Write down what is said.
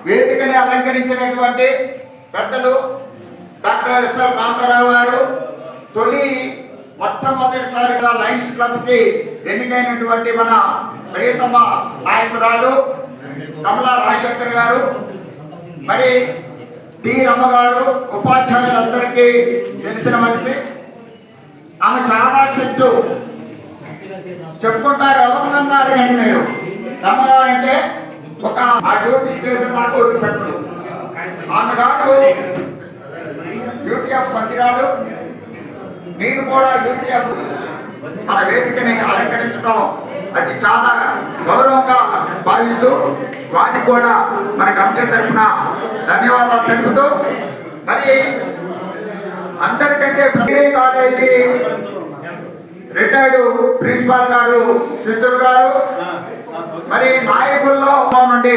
వేదికని అలంకరించినటువంటి పెద్దలు doctor SR Kantharao గారు తొలి మొట్టమొదటిసారిగా లయన్స్ క్లబ్కి ఎన్నికైనటువంటి మన ప్రియతమ నాయకురాలు కమలా రాజశేఖర్ గారు, మరి టి రమ్మ గారు, ఉపాధ్యాయులందరికీ తెలిసిన మనిషి. ఆమె చాలా చెట్టు చెప్పుకుంటారు. ఎవరినన్నా అడగండి మీరు. రమ్మగారు అంటే ఒక ఆ డ్యూటీ చేసే నాకు వదిలిపెట్టడు. ఆమె గారు యూటీఎఫ్ సభ్యురాలు, నేను కూడా యూటీఎఫ్. మన వేదికని అలంకరించడం అది చాలా గౌరవంగా భావిస్తూ వాటికి కూడా మన కమిటీ తరఫున ధన్యవాదాలు తెలుపుతూ, మరి అందరికంటే డిగ్రీ కాలేజీ రిటైర్డ్ ప్రిన్సిపాల్ గారు సిద్ధుడు గారు, మరి నాయకుల్లో నుండి